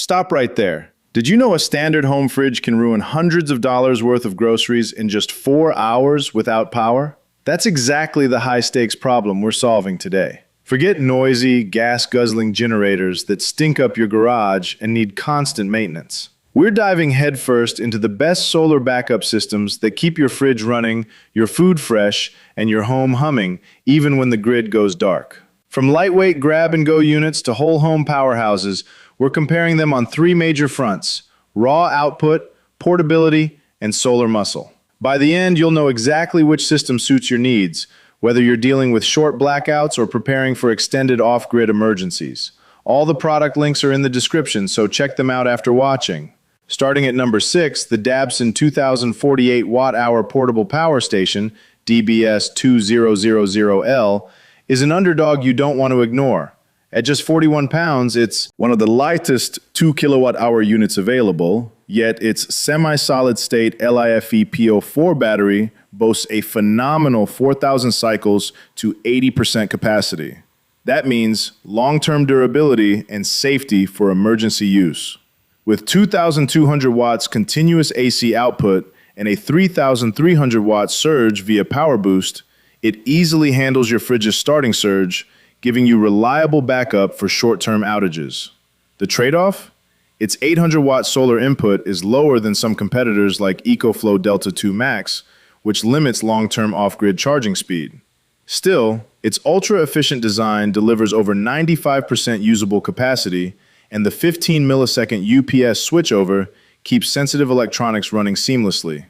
Stop right there. Did you know a standard home fridge can ruin hundreds of dollars worth of groceries in just 4 hours without power? That's exactly the high-stakes problem we're solving today. Forget noisy, gas-guzzling generators that stink up your garage and need constant maintenance. We're diving headfirst into the best solar backup systems that keep your fridge running, your food fresh, and your home humming, even when the grid goes dark. From lightweight grab-and-go units to whole-home powerhouses, we're comparing them on 3 major fronts: raw output, portability, and solar muscle. By the end, you'll know exactly which system suits your needs, whether you're dealing with short blackouts or preparing for extended off-grid emergencies. All the product links are in the description, so check them out after watching. Starting at number 6, the DABBSSON 2048 watt-hour portable power station, DABBSS2000L, is an underdog you don't want to ignore. At just 41 pounds, it's one of the lightest 2 kilowatt-hour units available, yet its semi-solid state LiFePO4 battery boasts a phenomenal 4,000 cycles to 80% capacity. That means long-term durability and safety for emergency use. With 2,200 watts continuous AC output and a 3,300 watt surge via power boost, it easily handles your fridge's starting surge, giving you reliable backup for short-term outages. The trade-off? Its 800 watt solar input is lower than some competitors like ECOFLOW Delta 2 Max, which limits long-term off-grid charging speed. Still, its ultra-efficient design delivers over 95% usable capacity, and the 15 millisecond UPS switchover keeps sensitive electronics running seamlessly.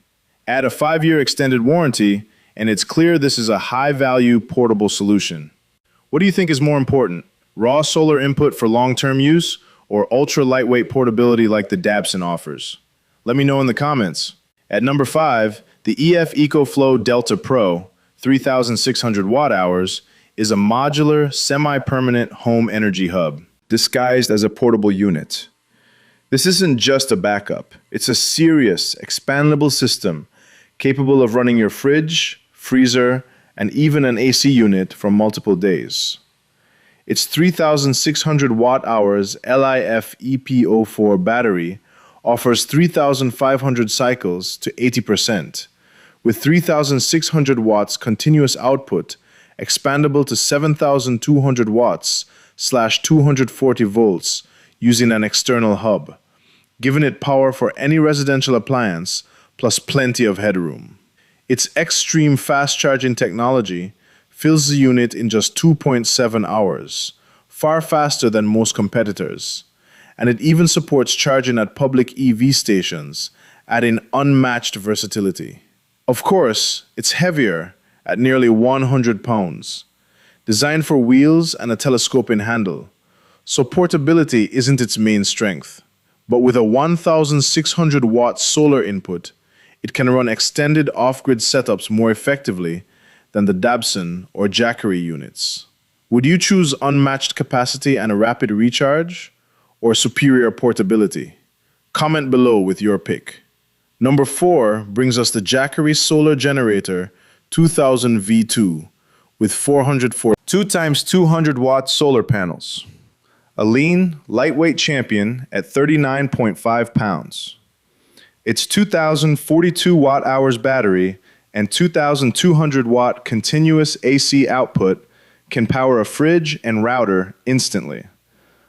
Add a 5-year extended warranty, and it's clear this is a high-value portable solution. What do you think is more important, raw solar input for long-term use or ultra-lightweight portability like the DABBSSON offers? Let me know in the comments. At number 5, the ECOFLOW Delta Pro, 3,600 watt-hours, is a modular, semi-permanent home energy hub, disguised as a portable unit. This isn't just a backup. It's a serious, expandable system capable of running your fridge, freezer, and even an AC unit for multiple days. Its 3,600 watt-hours LiFePO4 battery offers 3,500 cycles to 80%, with 3,600 watts continuous output, expandable to 7,200 watts / 240 volts using an external hub, giving it power for any residential appliance, plus plenty of headroom. Its extreme fast charging technology fills the unit in just 2.7 hours, far faster than most competitors, and it even supports charging at public EV stations, adding unmatched versatility. Of course, it's heavier at nearly 100 pounds, designed for wheels and a telescoping handle, so portability isn't its main strength. But with a 1,600 watt solar input, it can run extended off-grid setups more effectively than the DABBSSON or Jackery units. Would you choose unmatched capacity and a rapid recharge, or superior portability? Comment below with your pick. Number 4 brings us the Jackery Solar Generator 2000 V2 with 2 times 200 watt solar panels. A lean, lightweight champion at 39.5 pounds. Its 2,042 watt-hours battery and 2,200 watt continuous AC output can power a fridge and router instantly,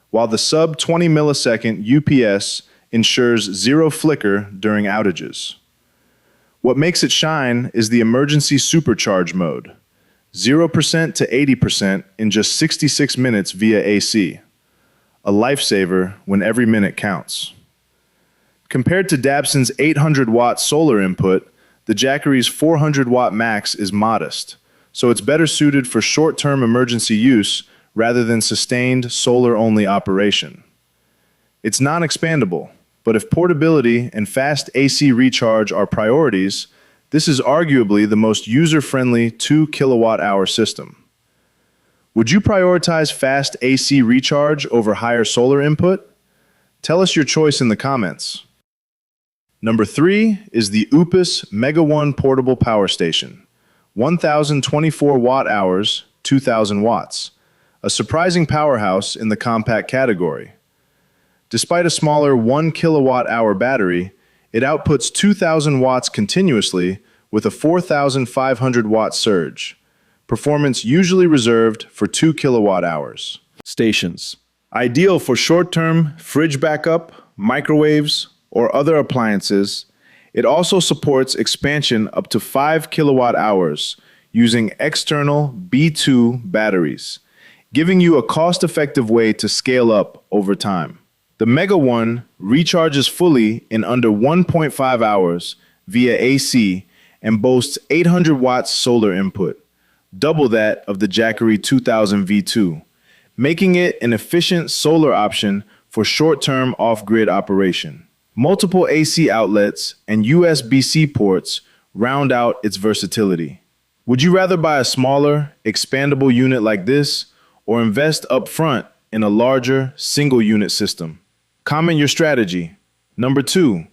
while the sub-20 millisecond UPS ensures zero flicker during outages. What makes it shine is the emergency supercharge mode, 0% to 80% in just 66 minutes via AC, a lifesaver when every minute counts. Compared to DABBSSON's 800 watt solar input, the Jackery's 400 watt max is modest, so it's better suited for short-term emergency use rather than sustained solar-only operation. It's non-expandable, but if portability and fast AC recharge are priorities, this is arguably the most user-friendly 2 kilowatt-hour system. Would you prioritize fast AC recharge over higher solar input? Tell us your choice in the comments. Number 3 is the OUPES Mega 1 Portable Power Station, 1,024 watt-hours, 2,000 watts, a surprising powerhouse in the compact category. Despite a smaller 1 kilowatt-hour battery, it outputs 2,000 watts continuously with a 4,500 watt surge. Performance usually reserved for 2 kilowatt hours. Stations. Ideal for short-term fridge backup, microwaves, or other appliances. It also supports expansion up to 5 kilowatt hours using external B2 batteries, giving you a cost-effective way to scale up over time. The Mega One recharges fully in under 1.5 hours via AC and boasts 800 watts solar input, double that of the Jackery 2000 V2, making it an efficient solar option for short-term off-grid operation. Multiple AC outlets and USB-C ports round out its versatility. Would you rather buy a smaller, expandable unit like this or invest upfront in a larger, single-unit system? Comment your strategy. Number 2,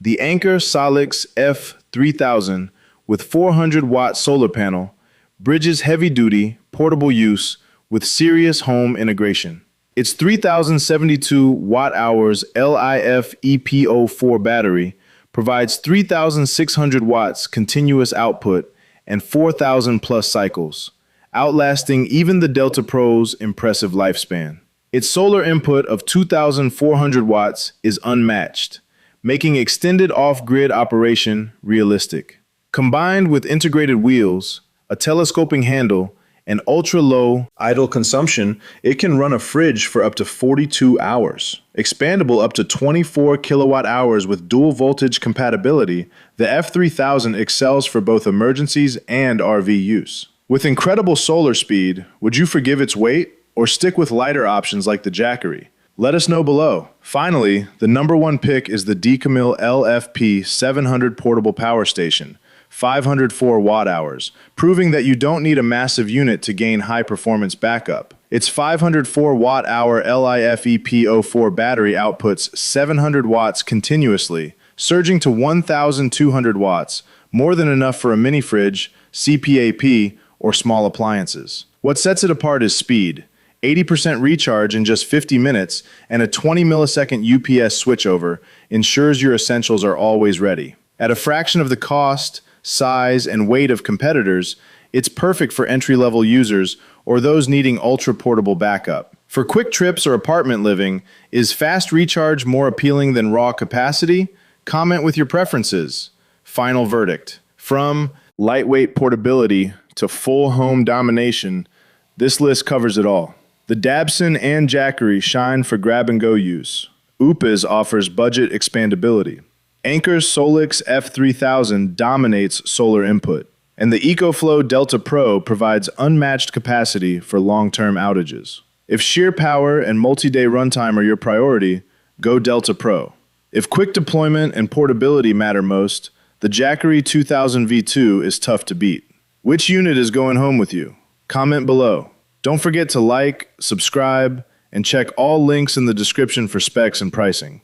the Anker SOLIX F3000 with 400-watt solar panel bridges heavy-duty, portable use with serious home integration. Its 3,072 watt-hours LiFePO4 battery provides 3,600 watts continuous output and 4,000 plus cycles, outlasting even the Delta Pro's impressive lifespan. Its solar input of 2,400 watts is unmatched, making extended off-grid operation realistic. Combined with integrated wheels, a telescoping handle, and ultra-low idle consumption, it can run a fridge for up to 42 hours. Expandable up to 24 kilowatt hours with dual voltage compatibility, the F3000 excels for both emergencies and RV use. With incredible solar speed, would you forgive its weight or stick with lighter options like the Jackery? Let us know below. Finally, the number 1 pick is the DECOMIL LFP 700 portable power station, 504 watt-hours, proving that you don't need a massive unit to gain high-performance backup. Its 504 watt-hour LiFePO4 battery outputs 700 watts continuously, surging to 1,200 watts, more than enough for a mini fridge, CPAP, or small appliances. What sets it apart is speed. 80% recharge in just 50 minutes and a 20 millisecond UPS switchover ensures your essentials are always ready. At a fraction of the cost, size, and weight of competitors, it's perfect for entry-level users or those needing ultra-portable backup. For quick trips or apartment living, is fast recharge more appealing than raw capacity? Comment with your preferences. Final verdict. From lightweight portability to full home domination, this list covers it all. The DABBSSON and Jackery shine for grab-and-go use. OUPES offers budget expandability. Anker's SOLIX F3000 dominates solar input. And the ECOFLOW Delta Pro provides unmatched capacity for long-term outages. If sheer power and multi-day runtime are your priority, go Delta Pro. If quick deployment and portability matter most, the Jackery 2000 V2 is tough to beat. Which unit is going home with you? Comment below. Don't forget to like, subscribe, and check all links in the description for specs and pricing.